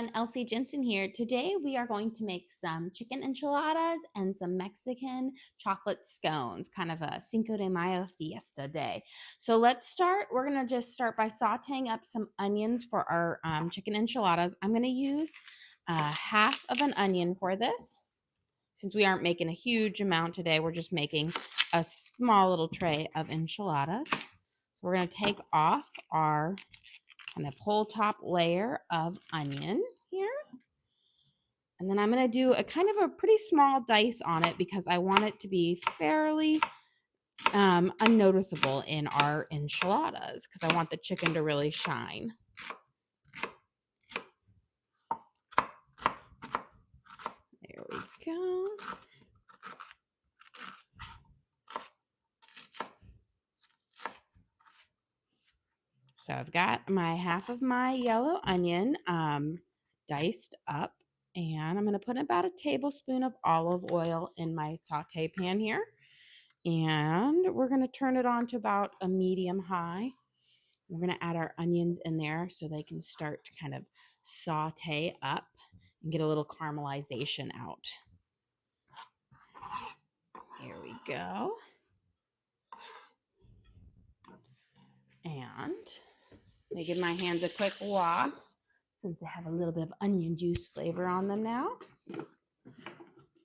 everyone, Elsie Jensen here. Today we are going to make some chicken enchiladas and some Mexican chocolate scones, kind of a Cinco de Mayo fiesta day. So let's start. We're going to just start by sauteing up some onions for our chicken enchiladas. I'm going to use half of an onion for this. Since we aren't making a huge amount today, we're just making a small little tray of enchiladas. We're going to take off our kind of whole top layer of onion here. And then I'm going to do a kind of a pretty small dice on it because I want it to be fairly unnoticeable in our enchiladas because I want the chicken to really shine. There we go. So I've got my half of my yellow onion diced up, and I'm going to put about a tablespoon of olive oil in my saute pan here. And we're going to turn it on to about a medium high. We're going to add our onions in there so they can start to kind of saute up and get a little caramelization out. Here we go. And let me give my hands a quick wash since they have a little bit of onion juice flavor on them now.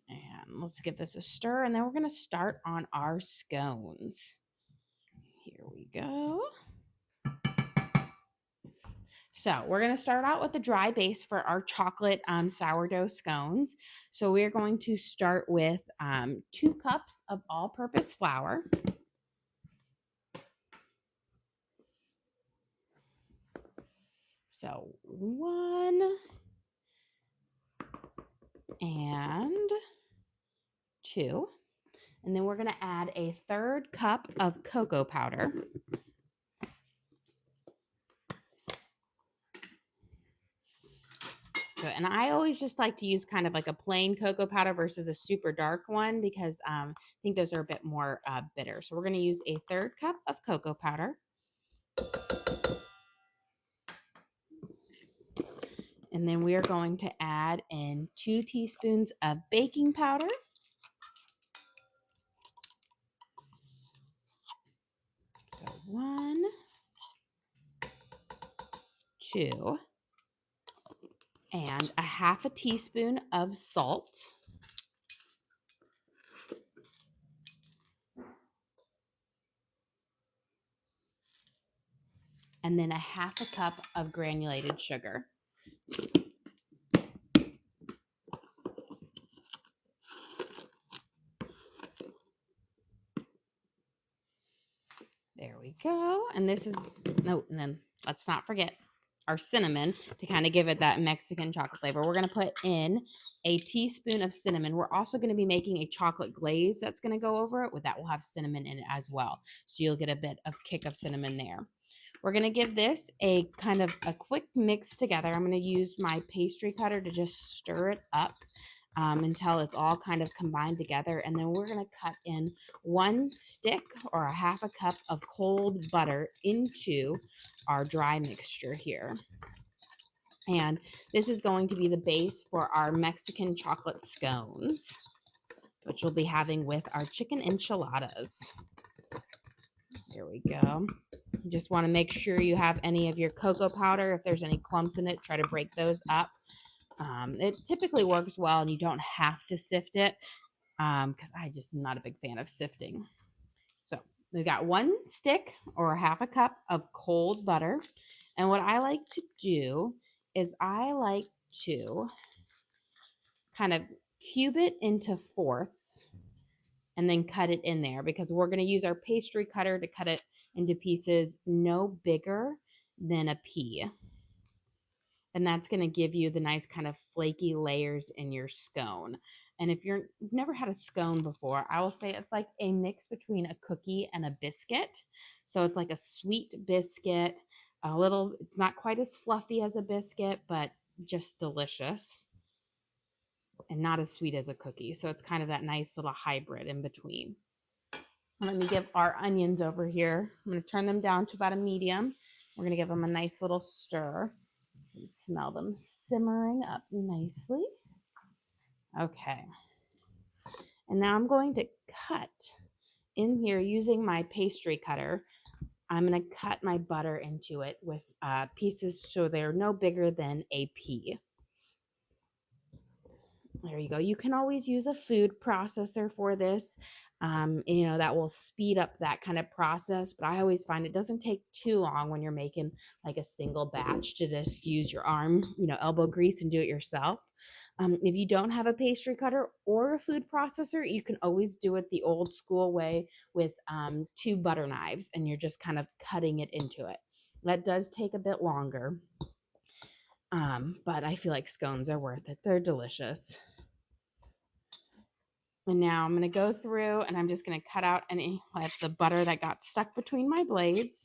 And let's give this a stir, and then we're going to start on our scones. Here we go. So we're going to start out with the dry base for our chocolate sourdough scones. So we're going to start with 2 cups of all-purpose flour. So 1 and 2. And then we're going to add a 1/3 cup of cocoa powder. And I always just like to use kind of like a plain cocoa powder versus a super dark one because I think those are a bit more bitter. So we're going to use a 1/3 cup of cocoa powder. And then we are going to add in 2 teaspoons of baking powder. So 1, 2, and a 1/2 teaspoon of salt. And then a 1/2 cup of granulated sugar. There we go. And this is, and then let's not forget our cinnamon to kind of give it that Mexican chocolate flavor. We're going to put in a teaspoon of cinnamon. We're also going to be making a chocolate glaze that's going to go over it. With that, we'll have cinnamon in it as well. So you'll get a bit of kick of cinnamon there. We're going to give this a kind of a quick mix together. I'm going to use my pastry cutter to just stir it up until it's all kind of combined together. And then we're going to cut in 1 stick or a 1/2 cup of cold butter into our dry mixture here. And this is going to be the base for our Mexican chocolate scones, which we'll be having with our chicken enchiladas. There we go. You just want to make sure you have any of your cocoa powder. If there's any clumps in it, try to break those up. It typically works well, and you don't have to sift it because I just am not a big fan of sifting. So we've got 1 stick or 1/2 cup of cold butter. And what I like to do is I like to kind of cube it into fourths and then cut it in there because we're going to use our pastry cutter to cut it into pieces no bigger than a pea. And that's going to give you the nice kind of flaky layers in your scone. And if you've never had a scone before, I will say it's like a mix between a cookie and a biscuit. So it's like a sweet biscuit, it's not quite as fluffy as a biscuit, but just delicious and not as sweet as a cookie. So it's kind of that nice little hybrid in between. Let me give our onions over here. I'm going to turn them down to about a medium. We're going to give them a nice little stir. You can smell them simmering up nicely. Okay. And now I'm going to cut in here using my pastry cutter. I'm going to cut my butter into it with pieces so they're no bigger than a pea. There you go. You can always use a food processor for this. That will speed up that kind of process. But I always find it doesn't take too long when you're making like a single batch to just use your arm, elbow grease and do it yourself. If you don't have a pastry cutter or a food processor, you can always do it the old school way with 2 butter knives, and you're just kind of cutting it into it. That does take a bit longer, but I feel like scones are worth it. They're delicious. And now I'm going to go through and I'm just going to cut out any of the butter that got stuck between my blades.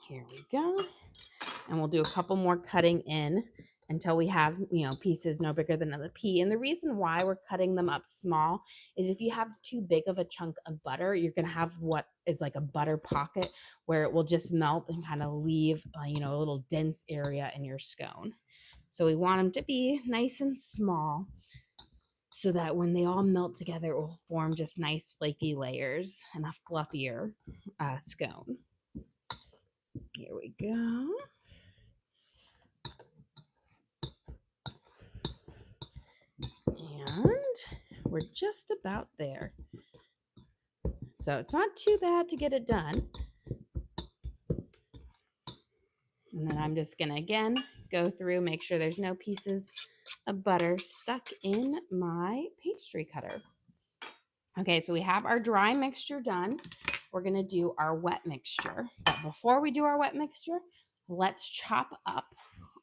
Here we go. And we'll do a couple more cutting in until we have, pieces no bigger than a pea. And the reason why we're cutting them up small is if you have too big of a chunk of butter, you're going to have what is like a butter pocket where it will just melt and kind of leave, a little dense area in your scone. So we want them to be nice and small so that when they all melt together, it will form just nice flaky layers and a fluffier scone. Here we go. And we're just about there. So it's not too bad to get it done. And then I'm just going to, again, go through, make sure there's no pieces of butter stuck in my pastry cutter. Okay, so we have our dry mixture done. We're going to do our wet mixture. But before we do our wet mixture, let's chop up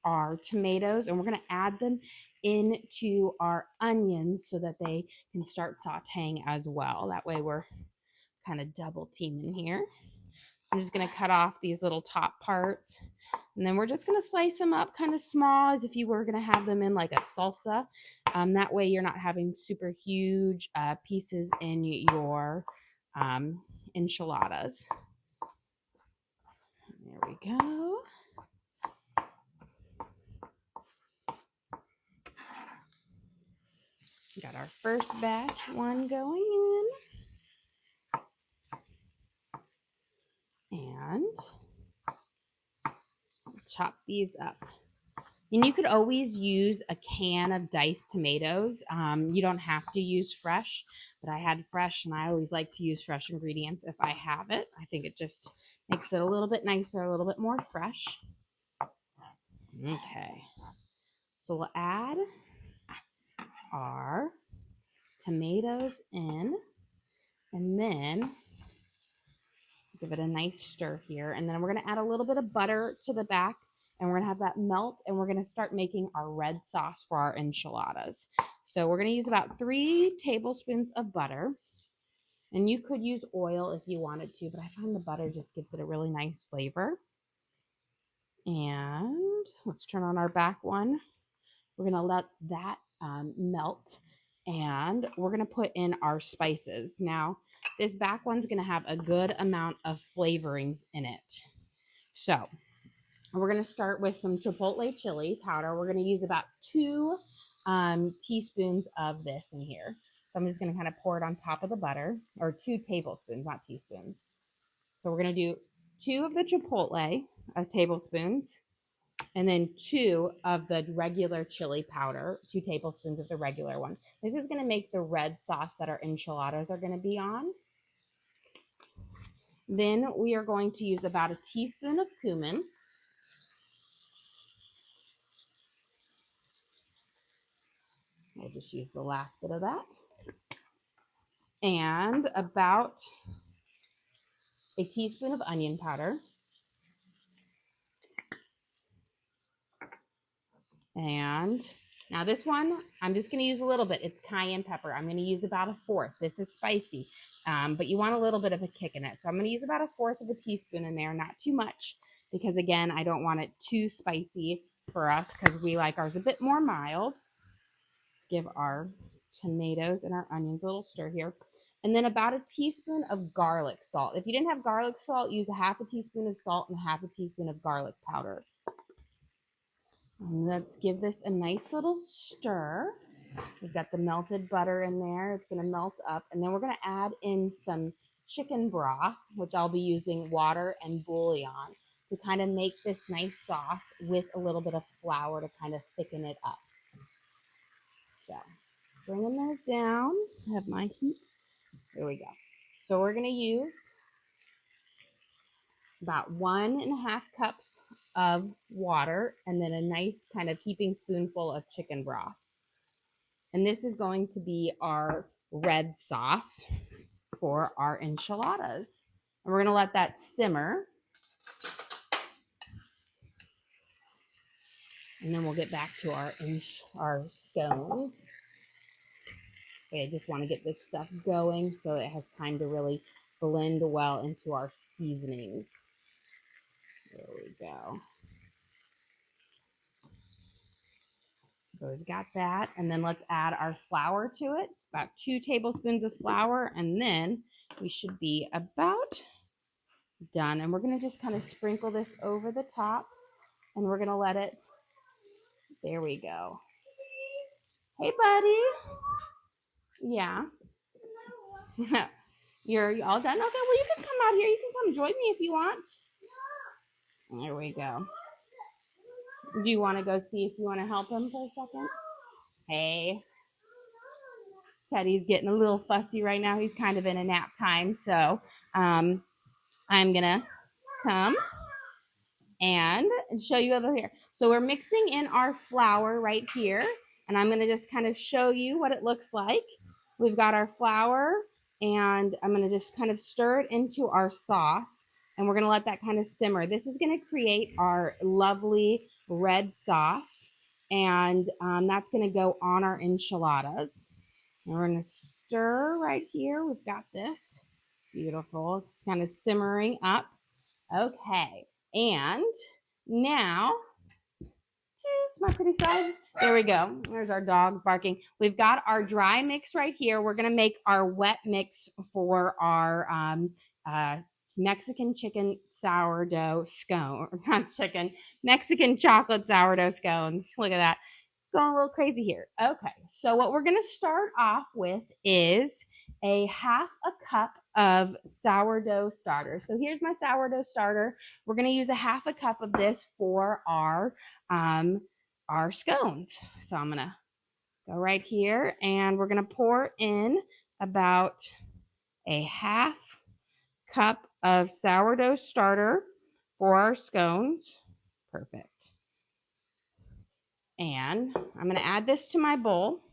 our tomatoes, and we're going to add them into our onions so that they can start sauteing as well. That way we're kind of double teaming here. I'm just going to cut off these little top parts, and then we're just going to slice them up kind of small as if you were going to have them in like a salsa. That way you're not having super huge pieces in your enchiladas. There we go. Got our first batch one going in. And chop these up. And you could always use a can of diced tomatoes. You don't have to use fresh, but I had fresh, and I always like to use fresh ingredients if I have it. I think it just makes it a little bit nicer, a little bit more fresh. Okay. So we'll add our tomatoes in, and then give it a nice stir here. And then we're going to add a little bit of butter to the back, and we're going to have that melt, and we're going to start making our red sauce for our enchiladas. So we're going to use about 3 tablespoons of butter, and you could use oil if you wanted to, but I find the butter just gives it a really nice flavor. And let's turn on our back one. We're going to let that melt, and we're going to put in our spices. Now, this back one's going to have a good amount of flavorings in it. So we're going to start with some chipotle chili powder. We're going to use about 2 teaspoons of this in here. So I'm just going to kind of pour it on top of the butter, or 2 tablespoons, not teaspoons. So we're going to do 2 of the chipotle tablespoons, and then 2 of the regular chili powder, 2 tablespoons of the regular one. This is going to make the red sauce that our enchiladas are going to be on. Then we are going to use about a teaspoon of cumin. I'll just use the last bit of that. And about a teaspoon of onion powder. And now this one, I'm just going to use a little bit. It's cayenne pepper. I'm going to use about a 1/4. This is spicy, but you want a little bit of a kick in it. So I'm going to use about a 1/4 of a teaspoon in there, not too much, because again, I don't want it too spicy for us because we like ours a bit more mild. Let's give our tomatoes and our onions a little stir here. And then about a teaspoon of garlic salt. If you didn't have garlic salt, use a half a teaspoon of salt and half a teaspoon of garlic powder. And let's give this a nice little stir. We've got the melted butter in there. It's going to melt up. And then we're going to add in some chicken broth, which I'll be using water and bouillon to kind of make this nice sauce with a little bit of flour to kind of thicken it up. So bringing those down. I have my heat. There we go. So we're going to use about 1.5 cups of water and then a nice kind of heaping spoonful of chicken broth. And this is going to be our red sauce for our enchiladas. And we're going to let that simmer. And then we'll get back to our scones. Okay, I just want to get this stuff going so it has time to really blend well into our seasonings. There we go. So we've got that, and then let's add our flour to it, about 2 tablespoons of flour, and then we should be about done. And we're going to just kind of sprinkle this over the top, and we're going to let it, there we go. Hey, buddy. Yeah. You're all done? Okay, well, you can come out here. You can come join me if you want. There we go. Do you want to go see if you want to help him for a second? Hey. Teddy's getting a little fussy right now. He's kind of in a nap time. So I'm going to come and show you over here. So we're mixing in our flour right here. And I'm going to just kind of show you what it looks like. We've got our flour, and I'm going to just kind of stir it into our sauce. And we're going to let that kind of simmer. This is going to create our lovely red sauce, and that's going to go on our enchiladas. And we're going to stir right here. We've got this. Beautiful. It's kind of simmering up. Okay. And now, just my pretty side. There we go. There's our dog barking. We've got our dry mix right here. We're going to make our wet mix for our Mexican chicken sourdough scone, or not chicken, Mexican chocolate sourdough scones. Look at that. Going a little crazy here. Okay, so what we're going to start off with is a 1/2 cup of sourdough starter. So here's my sourdough starter. We're going to use a 1/2 cup of this for our scones. So I'm going to go right here, and we're going to pour in about a 1/2 cup of sourdough starter for our scones. Perfect. And I'm going to add this to my bowl.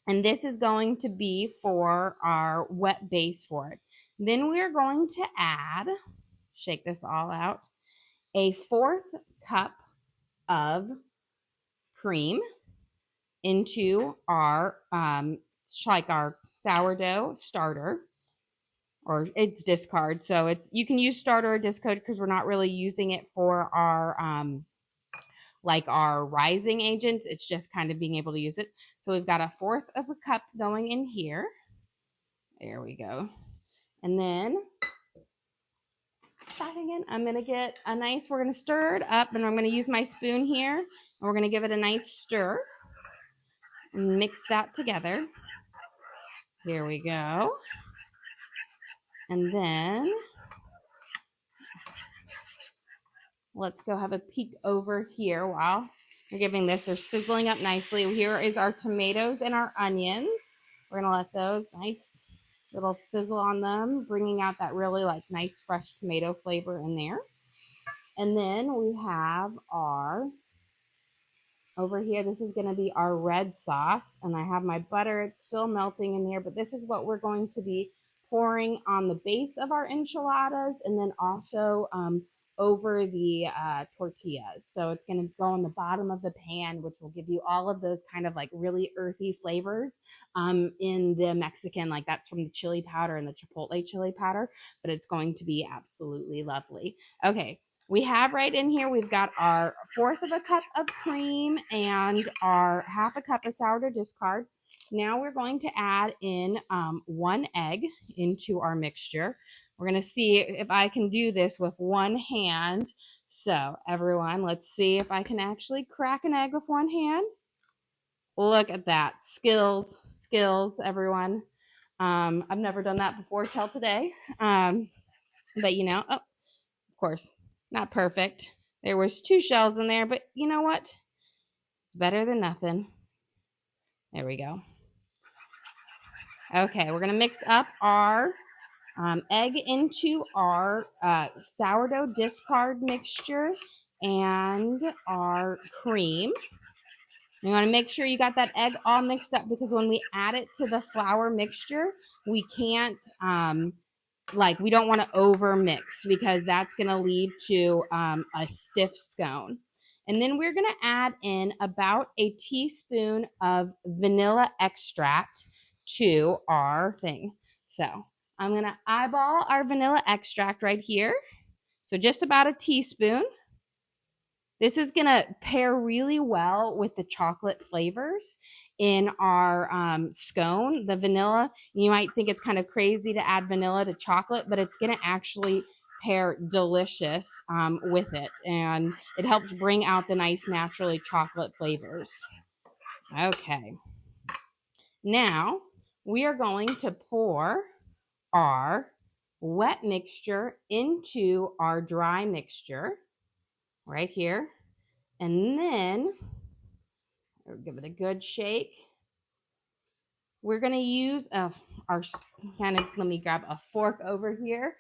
And this is going to be for our wet base for it. Then we're going to add, shake this all out, a 1/4 cup of cream into our, like our sourdough starter. Or it's discard, so it's, you can use starter or discard because we're not really using it for our like our rising agents. It's just kind of being able to use it. So we've got a 1/4 of a cup going in here. There we go. And then back again, I'm gonna get a nice, we're gonna stir it up, and I'm gonna use my spoon here, and we're gonna give it a nice stir and mix that together. There we go. And then let's go have a peek over here while we're giving this. They're sizzling up nicely. Here is our tomatoes and our onions. We're going to let those nice little sizzle on them, bringing out that really like nice fresh tomato flavor in there. And then we have our, over here, this is going to be our red sauce. And I have my butter. It's still melting in there, but this is what we're going to be pouring on the base of our enchiladas, and then also over the tortillas. So it's going to go on the bottom of the pan, which will give you all of those kind of like really earthy flavors in the Mexican, like that's from the chili powder and the chipotle chili powder, but it's going to be absolutely lovely. Okay, we have right in here, we've got our 1/4 of a cup of cream and our 1/2 cup of sourdough discard. Now we're going to add in 1 egg into our mixture. We're going to see if I can do this with one hand. So everyone, let's see if I can actually crack an egg with one hand. Look at that. Skills, everyone. I've never done that before till today. But you know, oh, of course, not perfect. There was 2 shells in there, but you know what? Better than nothing. There we go. Okay, we're going to mix up our egg into our sourdough discard mixture and our cream. You want to make sure you got that egg all mixed up, because when we add it to the flour mixture, we can't, we don't want to over mix, because that's going to lead to a stiff scone. And then we're going to add in about a teaspoon of vanilla extract to our thing. So I'm going to eyeball our vanilla extract right here. So just about a teaspoon. This is going to pair really well with the chocolate flavors in our scone. The vanilla, you might think it's kind of crazy to add vanilla to chocolate, but it's going to actually pair delicious with it. And it helps bring out the nice naturally chocolate flavors. Okay. Now we are going to pour our wet mixture into our dry mixture right here. And then we'll give it a good shake. We're going to use our let me grab a fork over here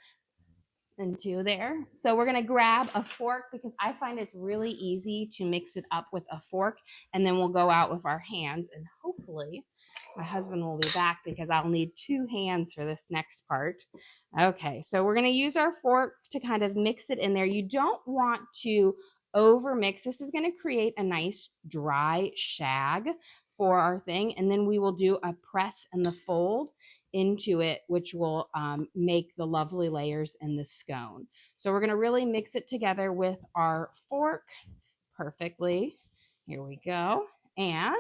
into there. So we're going to grab a fork, because I find it's really easy to mix it up with a fork, and then we'll go out with our hands, and hopefully my husband will be back, because I'll need 2 hands for this next part. Okay, so we're going to use our fork to kind of mix it in there. You don't want to over mix. This is going to create a nice dry shag for our thing, and then we will do a press and the fold into it, which will make the lovely layers in the scone. So we're going to really mix it together with our fork perfectly. Here we go. And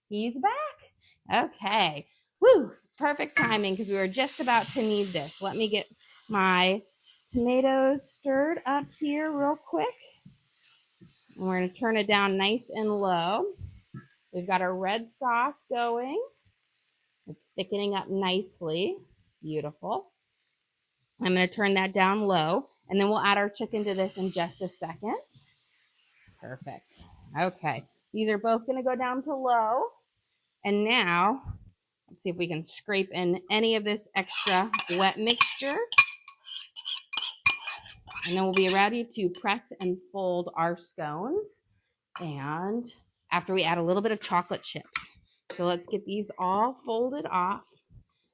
he's back. Okay. Woo! Perfect timing, because we were just about to need this. Let me get my tomatoes stirred up here real quick. And we're going to turn it down nice and low. We've got our red sauce going. It's thickening up nicely. Beautiful. I'm going to turn that down low, and then we'll add our chicken to this in just a second. Perfect. Okay. These are both going to go down to low. And now, let's see if we can scrape in any of this extra wet mixture. And then we'll be ready to press and fold our scones. And after we add a little bit of chocolate chips. So let's get these all folded off.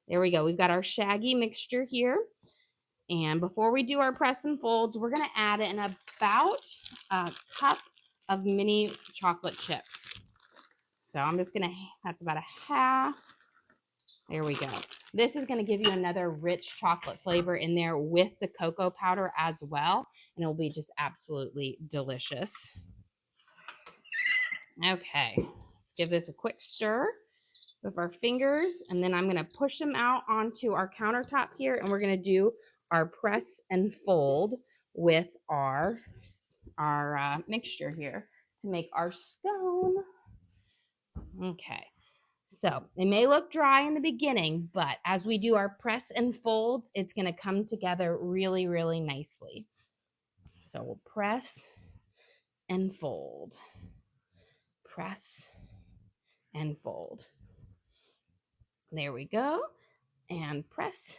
There we go. We've got our shaggy mixture here. And before we do our press and folds, we're going to add in about a cup of mini chocolate chips. So I'm just going to, that's about a half. There we go. This is going to give you another rich chocolate flavor in there with the cocoa powder as well. And it'll be just absolutely delicious. Okay, let's give this a quick stir with our fingers, and then I'm going to push them out onto our countertop here, and we're going to do our press and fold with our mixture here to make our scone. Okay, so it may look dry in the beginning, but as we do our press and folds, it's going to come together really, really nicely. So we'll press and fold. Press and fold. There we go. And press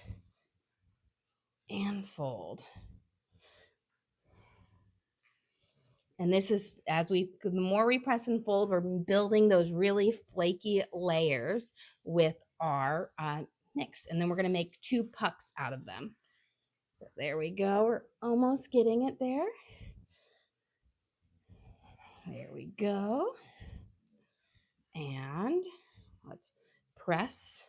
and fold. And this is, the more we press and fold, we're building those really flaky layers with our mix. And then we're going to make 2 pucks out of them. So there we go. We're almost getting it there. There we go. And let's press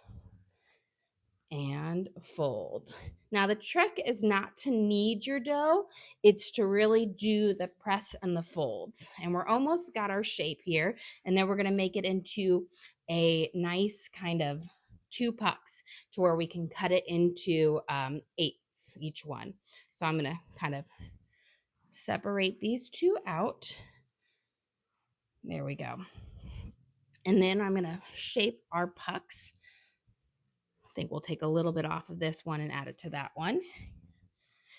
and fold. Now the trick is not to knead your dough, it's to really do the press and the folds. And we're almost got our shape here, and then we're going to make it into a nice kind of 2 pucks to where we can cut it into 8ths each one. So I'm going to kind of separate these 2 out. There we go. And then I'm going to shape our pucks. I think we'll take a little bit off of this one and add it to that one.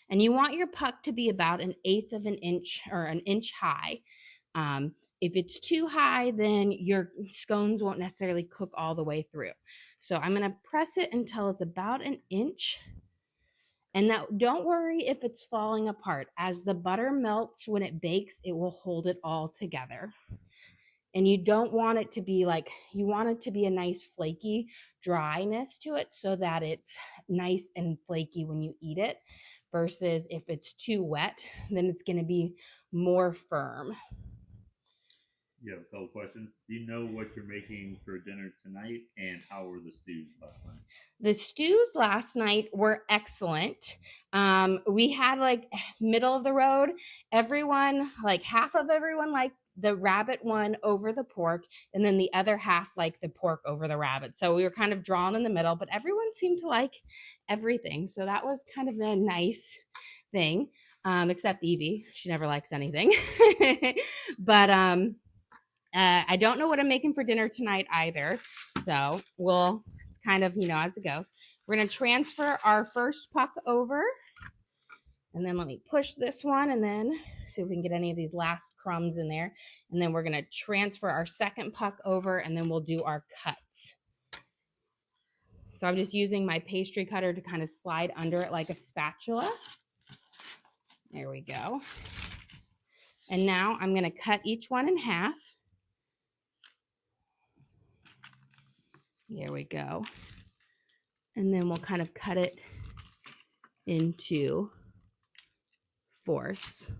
And you want your puck to be about 1/8 of an inch or an inch high. If it's too high, then your scones won't necessarily cook all the way through. So I'm going to press it until it's about 1 inch. And now don't worry if it's falling apart. As the butter melts when it bakes, it will hold it all together. And you don't want it to be like, you want it to be a nice flaky dryness to it so that it's nice and flaky when you eat it, versus if it's too wet, then it's going to be more firm. You have a couple questions. Do you know what you're making for dinner tonight, and how were the stews last night? The stews last night were excellent. We had like middle of the road. Everyone, like half of everyone liked the rabbit one over the pork, and then the other half like the pork over the rabbit. So we were kind of drawn in the middle, but everyone seemed to like everything. So that was kind of a nice thing, except Evie. She never likes anything. But I don't know what I'm making for dinner tonight either. So it's kind of, as it goes. We're going to transfer our first puck over. And then let me push this one and then see if we can get any of these last crumbs in there. And then we're going to transfer our second puck over, and then we'll do our cuts. So I'm just using my pastry cutter to kind of slide under it like a spatula. There we go. And now I'm going to cut each one in half. There we go. And then we'll kind of cut it into 4ths.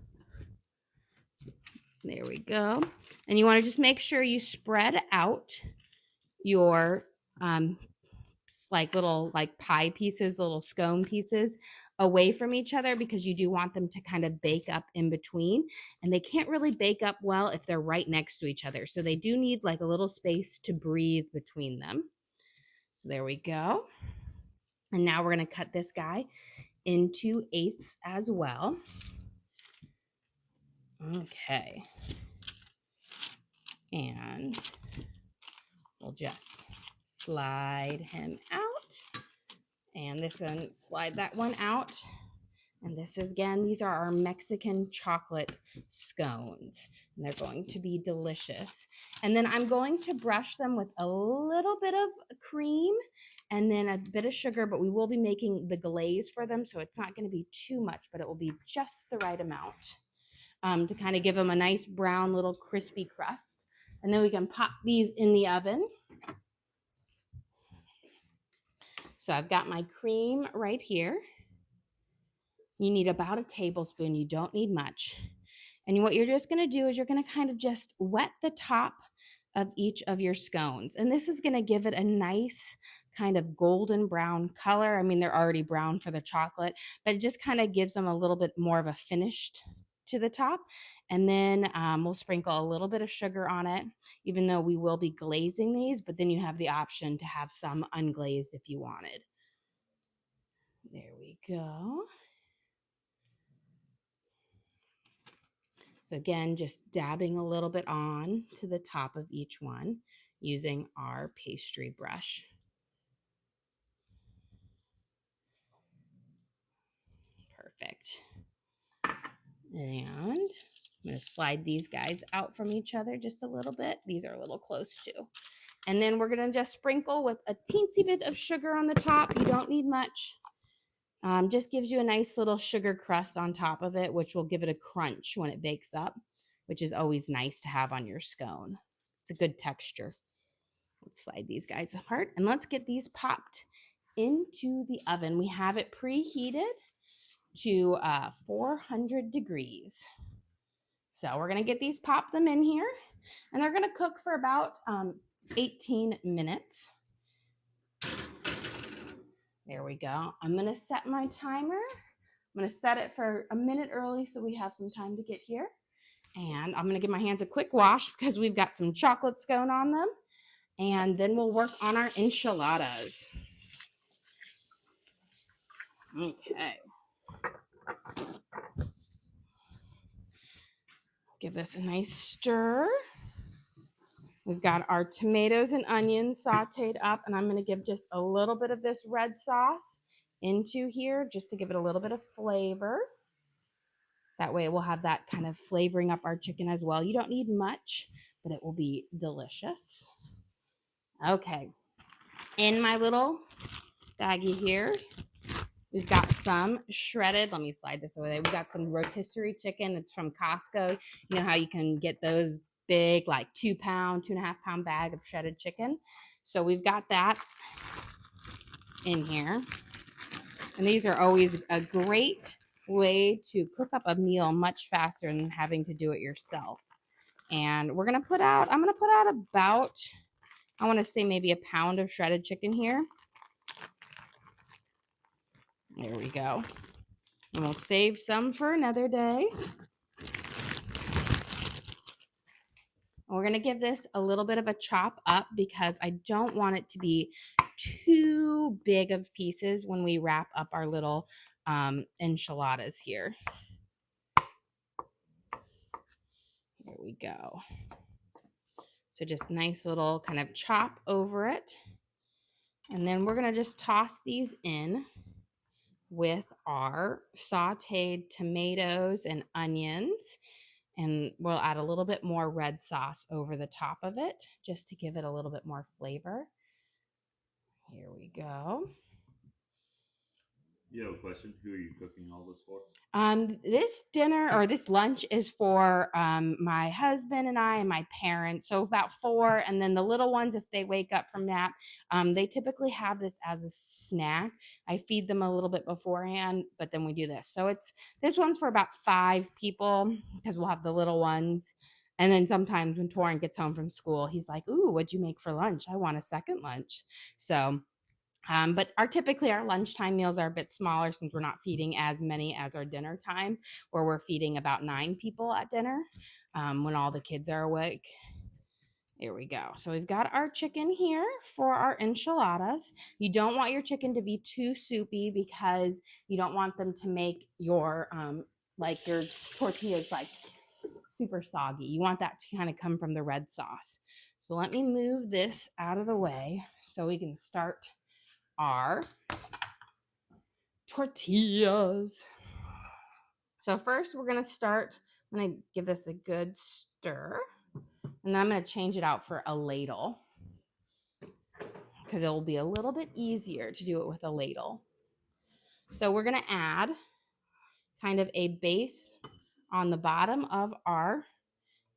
There we go. And you want to just make sure you spread out your little pie pieces, little scone pieces away from each other, because you do want them to kind of bake up in between, and they can't really bake up well if they're right next to each other. So they do need like a little space to breathe between them. So there we go. And now we're going to cut this guy into 8ths as well. Okay. And we'll just slide him out. And this one, slide that one out. And this is, again, these are our Mexican chocolate scones. And they're going to be delicious. And then I'm going to brush them with a little bit of cream and then a bit of sugar, but we will be making the glaze for them, so it's not going to be too much, but it will be just the right amount to kind of give them a nice brown little crispy crust. And then we can pop these in the oven. So I've got my cream right here. You need about a tablespoon. You don't need much. And what you're just going to do is you're going to kind of just wet the top of each of your scones. And this is going to give it a nice kind of golden brown color. I mean, they're already brown for the chocolate, but it just kind of gives them a little bit more of a finish to the top. And then we'll sprinkle a little bit of sugar on it, even though we will be glazing these, but then you have the option to have some unglazed if you wanted. There we go. So again, just dabbing a little bit on to the top of each one using our pastry brush. Perfect. And I'm going to slide these guys out from each other just a little bit. These are a little close too. And then we're going to just sprinkle with a teensy bit of sugar on the top. You don't need much. Just gives you a nice little sugar crust on top of it, which will give it a crunch when it bakes up, which is always nice to have on your scone. It's a good texture. Let's slide these guys apart and let's get these popped into the oven. We have it preheated to 400 degrees. So we're going to get these, pop them in here, and they're going to cook for about 18 minutes. There we go. I'm going to set my timer. I'm going to set it for a minute early so we have some time to get here. And I'm going to give my hands a quick wash because we've got some chocolate scone on them. And then we'll work on our enchiladas. Okay. Give this a nice stir. We've got our tomatoes and onions sauteed up, and I'm going to give just a little bit of this red sauce into here just to give it a little bit of flavor. That way we'll have that kind of flavoring up our chicken as well. You don't need much, but it will be delicious. Okay. In my little baggie here, we've got some shredded, let me slide this over there. We've got some rotisserie chicken. It's from Costco. You know how you can get those big, like 2-pound, 2.5-pound bag of shredded chicken. So we've got that in here. And these are always a great way to cook up a meal much faster than having to do it yourself. And we're going to put out, I'm going to put out about, I want to say maybe a pound of shredded chicken here. There we go. And we'll save some for another day. We're going to give this a little bit of a chop up because I don't want it to be too big of pieces when we wrap up our little enchiladas here. There we go. So just nice little kind of chop over it. And then we're going to just toss these in with our sauteed tomatoes and onions. And we'll add a little bit more red sauce over the top of it just to give it a little bit more flavor. Here we go. You have a question? Who are you cooking all this for? This dinner or this lunch is for my husband and I and my parents. So about 4, and then the little ones, if they wake up from nap, they typically have this as a snack. I feed them a little bit beforehand, but then we do this. So this one's for about 5 people because we'll have the little ones. And then sometimes when Torrin gets home from school, he's like, "Ooh, what'd you make for lunch? I want a second lunch." So but typically our lunchtime meals are a bit smaller since we're not feeding as many as our dinner time, where we're feeding about 9 people at dinner when all the kids are awake. There we go. So we've got our chicken here for our enchiladas. You don't want your chicken to be too soupy because you don't want them to make your your tortillas like super soggy. You want that to kind of come from the red sauce. So let me move this out of the way so we can start our tortillas. So first we're going to start, I'm going to give this a good stir, and then I'm going to change it out for a ladle because it will be a little bit easier to do it with a ladle. So we're going to add kind of a base on the bottom of our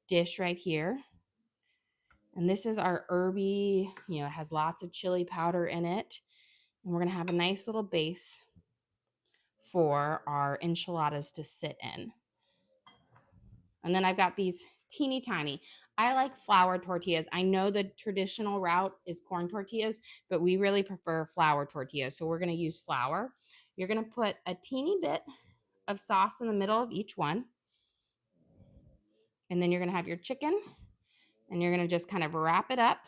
dish right here. And this is our herby, it has lots of chili powder in it. And we're going to have a nice little base for our enchiladas to sit in. And then I've got these teeny tiny. I like flour tortillas. I know the traditional route is corn tortillas, but we really prefer flour tortillas. So we're going to use flour. You're going to put a teeny bit of sauce in the middle of each one. And then you're going to have your chicken, and you're going to just kind of wrap it up.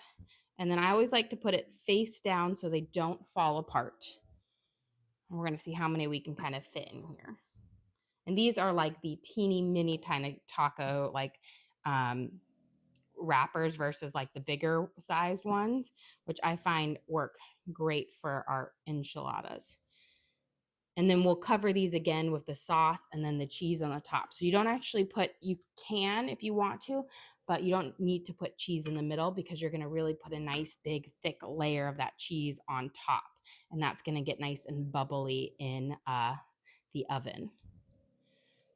And then I always like to put it face down so they don't fall apart. And we're going to see how many we can kind of fit in here. And these are like the teeny mini tiny taco wrappers versus like the bigger sized ones, which I find work great for our enchiladas. And then we'll cover these again with the sauce and then the cheese on the top. So you don't actually you can if you want to, but you don't need to put cheese in the middle because you're going to really put a nice big thick layer of that cheese on top. And that's going to get nice and bubbly in the oven.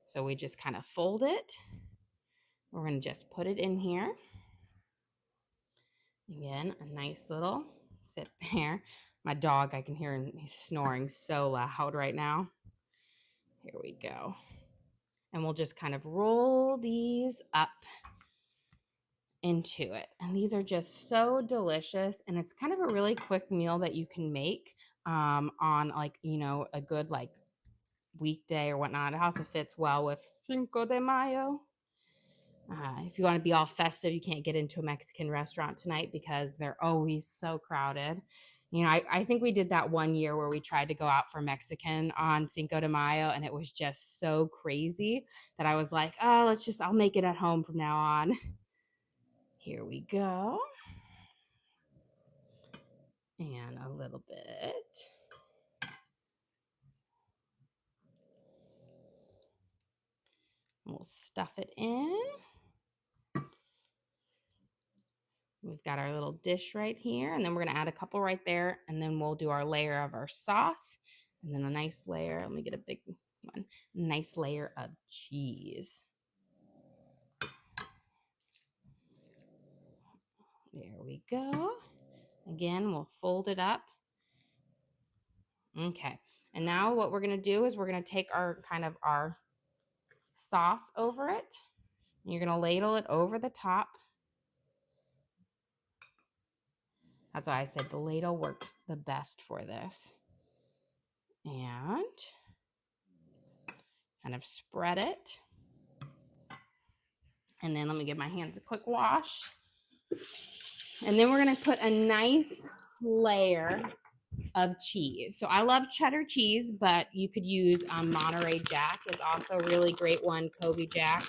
So we just kind of fold it. We're going to just put it in here. Again, a nice little sit there. My dog, I can hear him, he's snoring so loud right now. Here we go. And we'll just kind of roll these up into it. And these are just so delicious. And it's kind of a really quick meal that you can make. on like, you know, a good like weekday or whatnot. It also fits well with Cinco de Mayo. If you want to be all festive, you can't get into a Mexican restaurant tonight because they're always so crowded. You know, I think we did that one year where we tried to go out for Mexican on Cinco de Mayo, and it was just so crazy that I was like, oh, I'll make it at home from now on. Here we go. And a little bit. We'll stuff it in. We've got our little dish right here, and then we're going to add a couple right there, and then we'll do our layer of our sauce, and then a nice layer. Let me get a big one. Nice layer of cheese. There we go. Again, we'll fold it up. Okay. And now what we're going to do is we're going to take our sauce over it. And you're going to ladle it over the top. That's why I said the ladle works the best for this. And kind of spread it. And then let me give my hands a quick wash. And then we're going to put a nice layer of cheese. So I love cheddar cheese, but you could use Monterey Jack is also a really great one. Kobe Jack.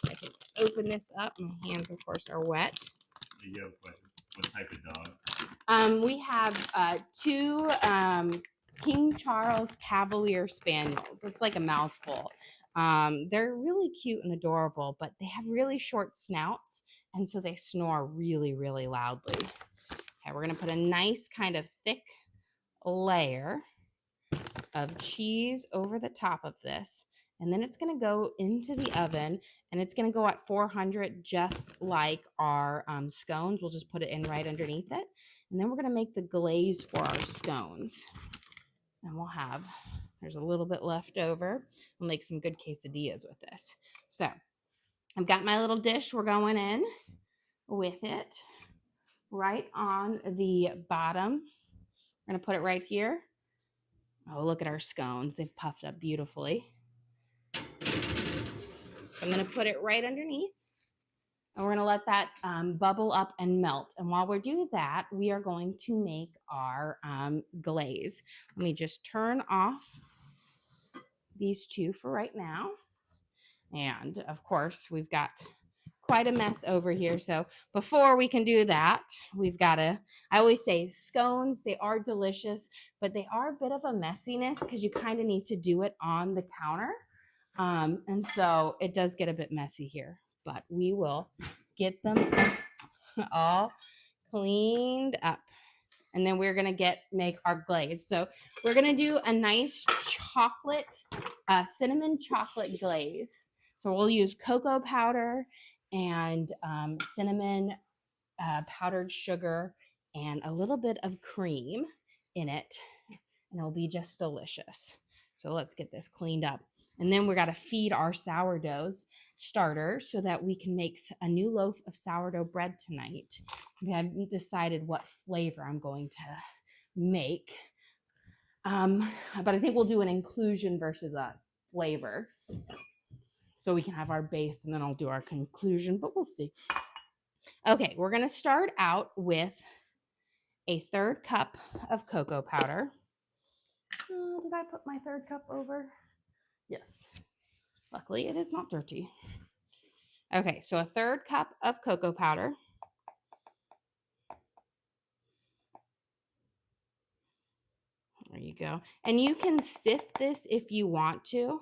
I can open this up. My hands, of course, are wet. You have a question. What type of dog? We have two King Charles Cavalier Spaniels. It's like a mouthful. They're really cute and adorable, but they have really short snouts, and so they snore really, really loudly. Okay, we're going to put a nice kind of thick layer of cheese over the top of this, and then it's going to go into the oven, and it's going to go at 400 just like our scones. We'll just put it in right underneath it, and then we're going to make the glaze for our scones. And there's a little bit left over. We'll make some good quesadillas with this. So I've got my little dish. We're going in with it right on the bottom. We're going to put it right here. Oh, look at our scones. They've puffed up beautifully. I'm going to put it right underneath. And we're going to let that bubble up and melt. And while we're doing that, we are going to make our glaze. Let me just turn off these two for right now. And of course, we've got quite a mess over here. So before we can do that, I always say scones, they are delicious, but they are a bit of a messiness because you kind of need to do it on the counter. And so it does get a bit messy here, but we will get them all cleaned up. And then we're going to make our glaze. So we're going to do a nice cinnamon chocolate glaze. So we'll use cocoa powder and cinnamon, powdered sugar, and a little bit of cream in it. And it'll be just delicious. So let's get this cleaned up. And then we got to feed our sourdough starter so that we can make a new loaf of sourdough bread tonight. We haven't decided what flavor I'm going to make. But I think we'll do an inclusion versus a flavor. So we can have our base and then I'll do our conclusion, but we'll see. Okay, we're going to start out with a 1/3 cup of cocoa powder. Did I put my 1/3 cup over? Yes. Luckily, it is not dirty. Okay, so a 1/3 cup of cocoa powder. There you go. And you can sift this if you want to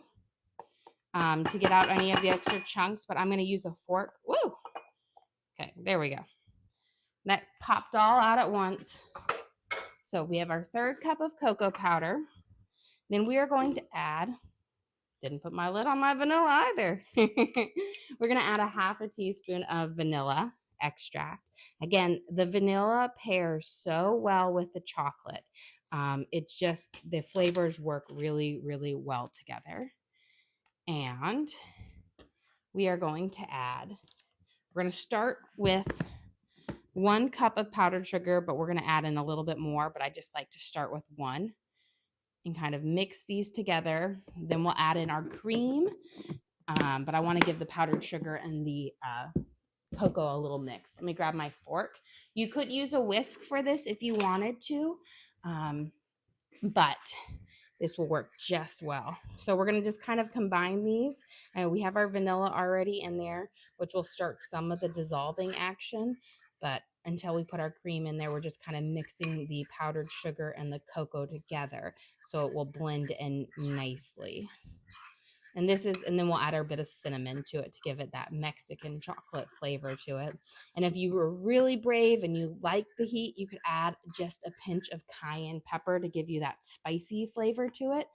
get out any of the extra chunks, but I'm going to use a fork. Woo! Okay, there we go. That popped all out at once. So we have our 1/3 cup of cocoa powder. Then we are going to add, didn't put my lid on my vanilla either. We're going to add a 1/2 teaspoon of vanilla extract. Again, the vanilla pairs so well with the chocolate. It's just, the flavors work really, really well together. And we are going to we're going to start with 1 cup of powdered sugar, but we're going to add in a little bit more, but I just like to start with 1. and kind of mix these together. Then we'll add in our cream. But I want to give the powdered sugar and the cocoa a little mix. Let me grab my fork. You could use a whisk for this if you wanted to, but this will work just well. So we're going to just kind of combine these. We have our vanilla already in there, which will start some of the dissolving action. But until we put our cream in there, we're just kind of mixing the powdered sugar and the cocoa together so it will blend in nicely. And then we'll add our bit of cinnamon to it to give it that Mexican chocolate flavor to it. And if you were really brave and you like the heat, you could add just a pinch of cayenne pepper to give you that spicy flavor to it.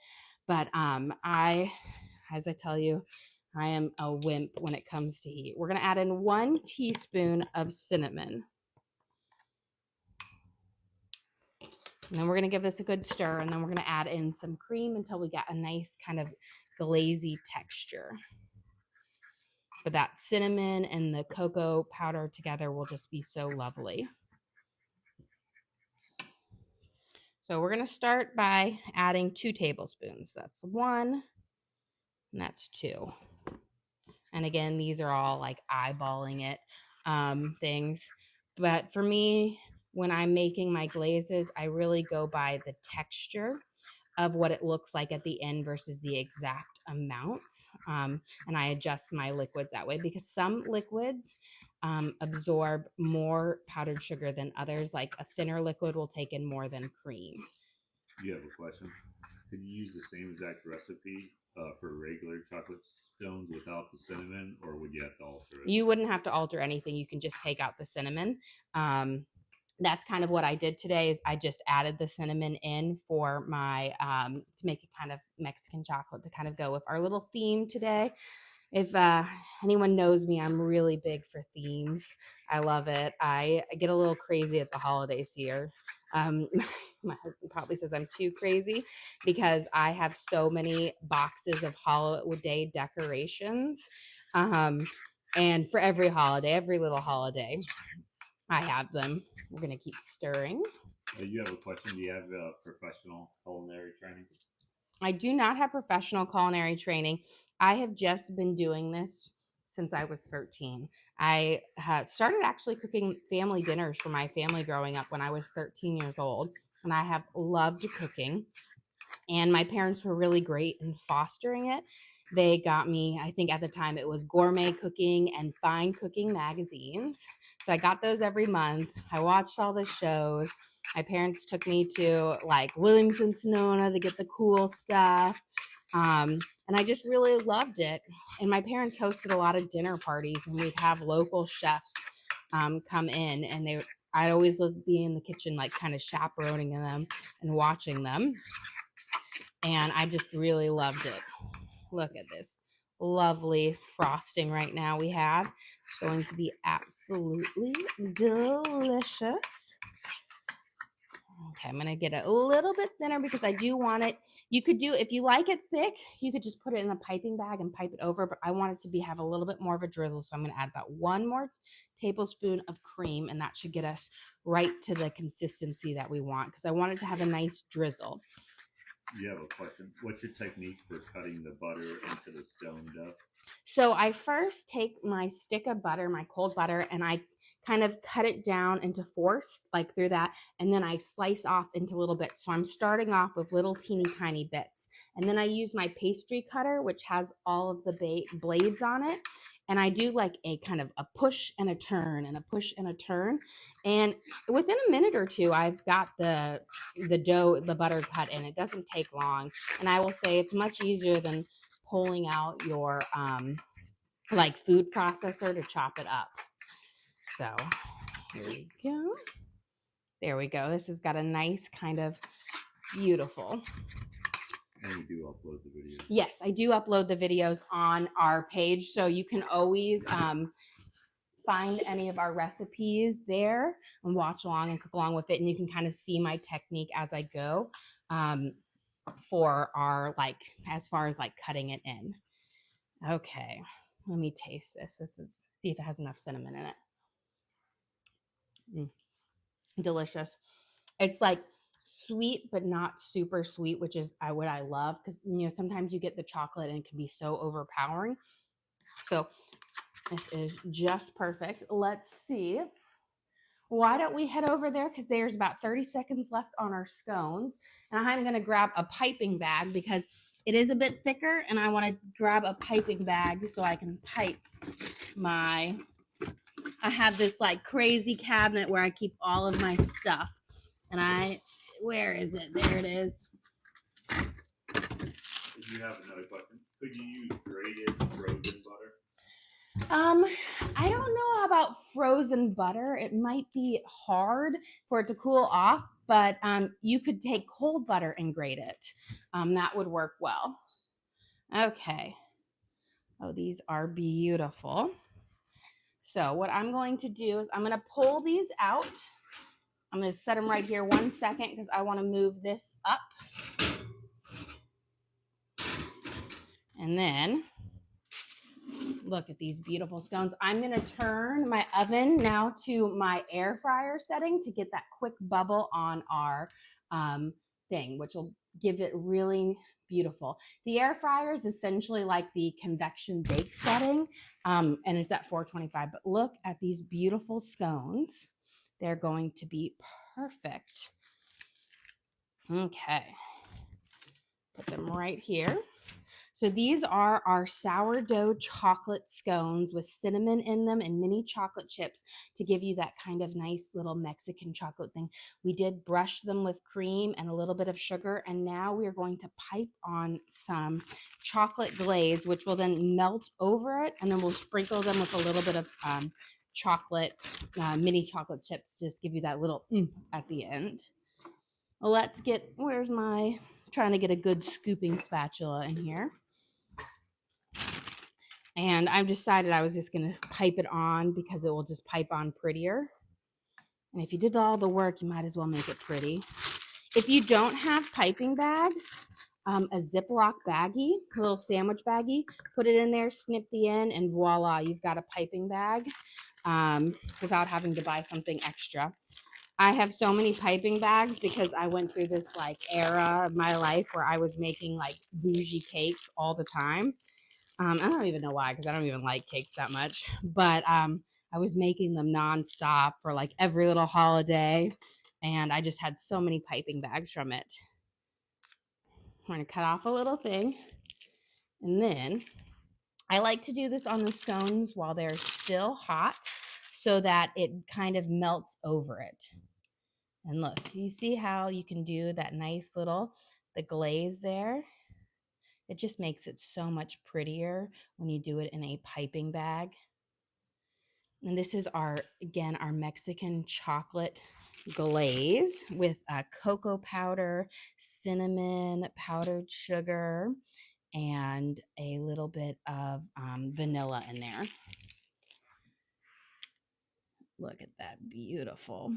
But as I tell you, I am a wimp when it comes to heat. We're going to add in 1 teaspoon of cinnamon. And then we're going to give this a good stir, and then we're going to add in some cream until we get a nice kind of glazy texture. But that cinnamon and the cocoa powder together will just be so lovely. So we're going to start by adding 2 tablespoons. That's 1, and that's 2. And again, these are all like eyeballing it things. But for me, when I'm making my glazes, I really go by the texture of what it looks like at the end versus the exact amounts. And I adjust my liquids that way because some liquids absorb more powdered sugar than others. Like a thinner liquid will take in more than cream. You have a question? Could you use the same exact recipe for regular chocolate stones without the cinnamon, or would you have to alter it? You wouldn't have to alter anything. You can just take out the cinnamon. That's kind of what I did today. Is I just added the cinnamon in for my to make it kind of Mexican chocolate to kind of go with our little theme today. If anyone knows me, I'm really big for themes. I love it. I get a little crazy at the holidays here. My husband probably says I'm too crazy because I have so many boxes of holiday decorations. And for every holiday, every little holiday, I have them. We're going to keep stirring. You have a question? Do you have professional culinary training? I do not have professional culinary training. I have just been doing this since I was 13. I started actually cooking family dinners for my family growing up when I was 13 years old, and I have loved cooking. And my parents were really great in fostering it. They got me, I think at the time it was Gourmet Cooking and Fine Cooking magazines. So I got those every month. I watched all the shows. My parents took me to like Williamson Sonoma to get the cool stuff. And I just really loved it. And my parents hosted a lot of dinner parties, and we'd have local chefs come in, and I'd always be in the kitchen, like kind of chaperoning them and watching them. And I just really loved it. Look at this lovely frosting right now we have. It's going to be absolutely delicious. Okay, I'm going to get it a little bit thinner because I do want it. You could do, if you like it thick, you could just put it in a piping bag and pipe it over, but I want it to have a little bit more of a drizzle. So I'm going to add about 1 more tablespoon of cream, and that should get us right to the consistency that we want because I want it to have a nice drizzle. You have a question. What's your technique for cutting the butter into the stone dough? So I first take my stick of butter, my cold butter, and I kind of cut it down into fourths, like through that, and then I slice off into little bits. So I'm starting off with little teeny tiny bits. And then I use my pastry cutter, which has all of the blades on it. And I do like a kind of a push and a turn and a push and a turn. And within a minute or two, I've got the dough, the butter cut in. It doesn't take long. And I will say it's much easier than pulling out your like food processor to chop it up. So here we go. There we go. This has got a nice kind of beautiful. And you do upload the videos? Yes, I do upload the videos on our page. So you can always find any of our recipes there and watch along and cook along with it. And you can kind of see my technique as I go for our, like, as far as like cutting it in. Okay, let me taste this. See if it has enough cinnamon in it. Delicious. It's like sweet, but not super sweet, which is what I love, because sometimes you get the chocolate and it can be so overpowering. So this is just perfect. Let's see. Why don't we head over there, because there's about 30 seconds left on our scones, and I'm going to grab a piping bag because it is a bit thicker, and I want to grab a piping bag so I can pipe I have this like crazy cabinet where I keep all of my stuff, and where is it? There it is. If you have another question, could you use grated frozen butter? I don't know about frozen butter. It might be hard for it to cool off, but you could take cold butter and grate it. That would work well. Okay. Oh, these are beautiful. So what I'm going to do is I'm going to pull these out. I'm going to set them right here 1 second because I want to move this up. And then look at these beautiful scones. I'm going to turn my oven now to my air fryer setting to get that quick bubble on our thing, which will give it really beautiful. The air fryer is essentially like the convection bake setting, and it's at 425. But look at these beautiful scones. They're going to be perfect. Okay. Put them right here. So these are our sourdough chocolate scones with cinnamon in them and mini chocolate chips to give you that kind of nice little Mexican chocolate thing. We did brush them with cream and a little bit of sugar, and now we're going to pipe on some chocolate glaze, which will then melt over it, and then we'll sprinkle them with a little bit of chocolate, mini chocolate chips to just give you that little at the end. Well, let's get, trying to get a good scooping spatula in here. And I've decided I was just going to pipe it on because it will just pipe on prettier. And if you did all the work, you might as well make it pretty. If you don't have piping bags, a Ziploc baggie, a little sandwich baggie, put it in there, snip the end, and voila, you've got a piping bag without having to buy something extra. I have so many piping bags because I went through this like era of my life where I was making like bougie cakes all the time. I don't even know why, because I don't even like cakes that much, but I was making them nonstop for like every little holiday, and I just had so many piping bags from it. I'm going to cut off a little thing, and then I like to do this on the scones while they're still hot so that it kind of melts over it. And look, you see how you can do that nice little, the glaze there? It just makes it so much prettier when you do it in a piping bag. And this is our Mexican chocolate glaze with cocoa powder, cinnamon, powdered sugar, and a little bit of vanilla in there. Look at that, beautiful.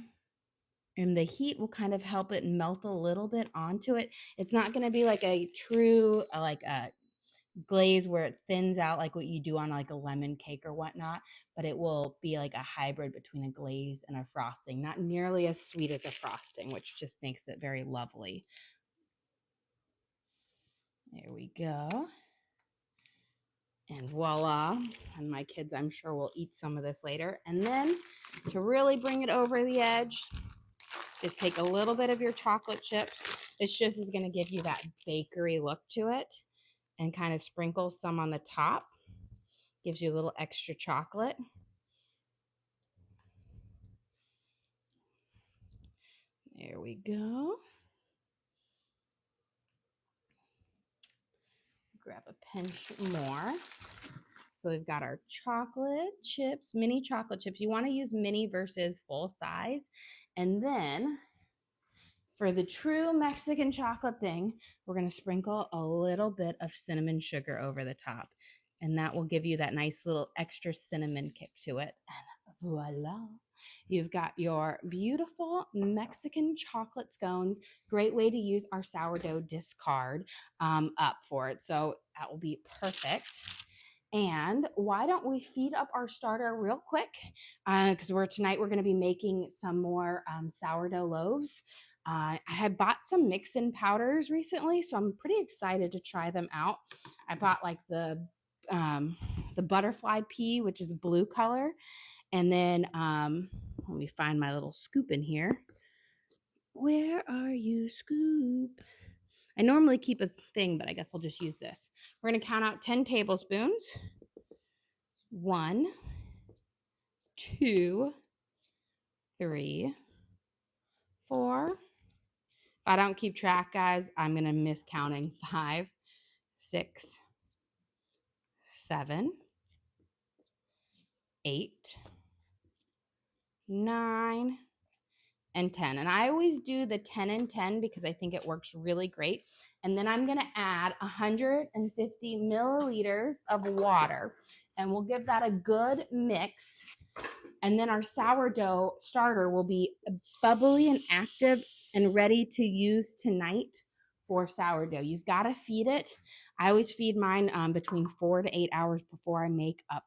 And the heat will kind of help it melt a little bit onto it. It's not going to be like a true like a glaze where it thins out like what you do on like a lemon cake or whatnot, but it will be like a hybrid between a glaze and a frosting. Not nearly as sweet as a frosting, which just makes it very lovely. There we go. And voila. And my kids, I'm sure, will eat some of this later. And then to really bring it over the edge, just take a little bit of your chocolate chips. This just is going to give you that bakery look to it, and kind of sprinkle some on the top. Gives you a little extra chocolate. There we go. Grab a pinch more. So we've got our chocolate chips, mini chocolate chips. You want to use mini versus full size. And then for the true Mexican chocolate thing, we're going to sprinkle a little bit of cinnamon sugar over the top. And that will give you that nice little extra cinnamon kick to it. And voila. You've got your beautiful Mexican chocolate scones. Great way to use our sourdough discard up for it. So that will be perfect. And why don't we feed up our starter real quick? Because tonight we're going to be making some more sourdough loaves. I had bought some mix-in powders recently, so I'm pretty excited to try them out. I bought like the butterfly pea, which is the blue color, and then let me find my little scoop in here. Where are you, scoop? I normally keep a thing, but I guess I'll just use this. We're going to count out 10 tablespoons. 1, 2, 3, 4. If I don't keep track, guys, I'm going to miss counting. 5, 6, 7, 8, 9, and 10. And I always do the 10 and 10 because I think it works really great. And then I'm going to add 150 milliliters of water, and we'll give that a good mix. And then our sourdough starter will be bubbly and active and ready to use tonight for sourdough. You've got to feed it. I always feed mine between 4 to 8 hours before I make up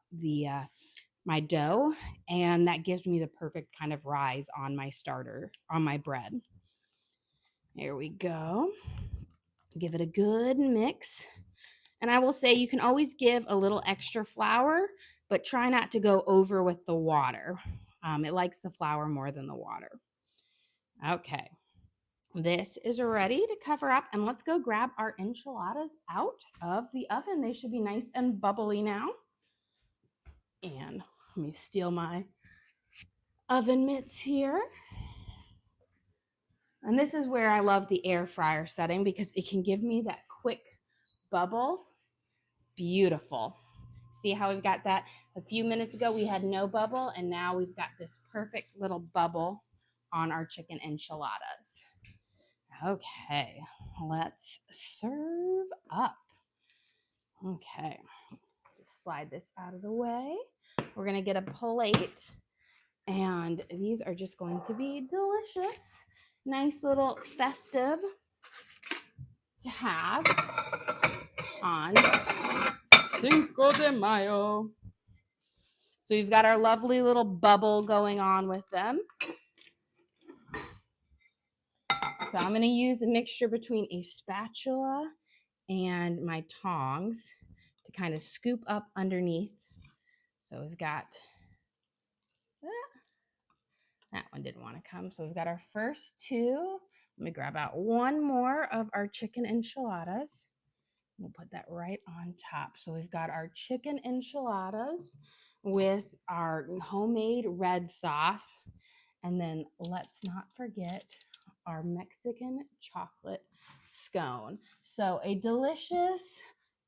my dough, and that gives me the perfect kind of rise on my starter, on my bread. Here we go. Give it a good mix. And I will say you can always give a little extra flour, but try not to go over with the water. It likes the flour more than the water. Okay, this is ready to cover up, and let's go grab our enchiladas out of the oven. They should be nice and bubbly now. And let me steal my oven mitts here. And this is where I love the air fryer setting because it can give me that quick bubble. Beautiful. See how we've got that? A few minutes ago we had no bubble, and now we've got this perfect little bubble on our chicken enchiladas. Okay, let's serve up. Okay, just slide this out of the way. We're gonna get a plate, and these are just going to be delicious. Nice little festive to have on Cinco de Mayo. So we've got our lovely little bubble going on with them. So I'm going to use a mixture between a spatula and my tongs to kind of scoop up underneath. So we've got, that one didn't want to come. So we've got our first two. Let me grab out one more of our chicken enchiladas. We'll put that right on top. So we've got our chicken enchiladas with our homemade red sauce. And then let's not forget our Mexican chocolate scone. So a delicious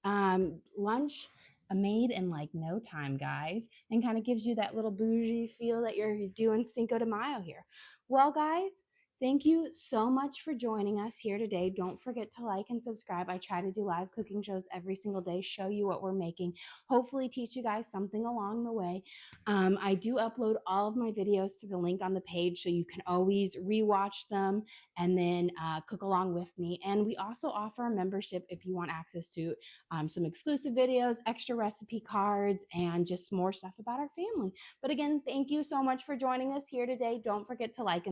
lunch made in like no time, guys, and kind of gives you that little bougie feel that you're doing Cinco de Mayo here. Well, guys, thank you so much for joining us here today. Don't forget to like and subscribe. I try to do live cooking shows every single day, show you what we're making, hopefully teach you guys something along the way. I do upload all of my videos to the link on the page, so you can always rewatch them and then cook along with me. And we also offer a membership if you want access to some exclusive videos, extra recipe cards, and just more stuff about our family. But again, thank you so much for joining us here today. Don't forget to like and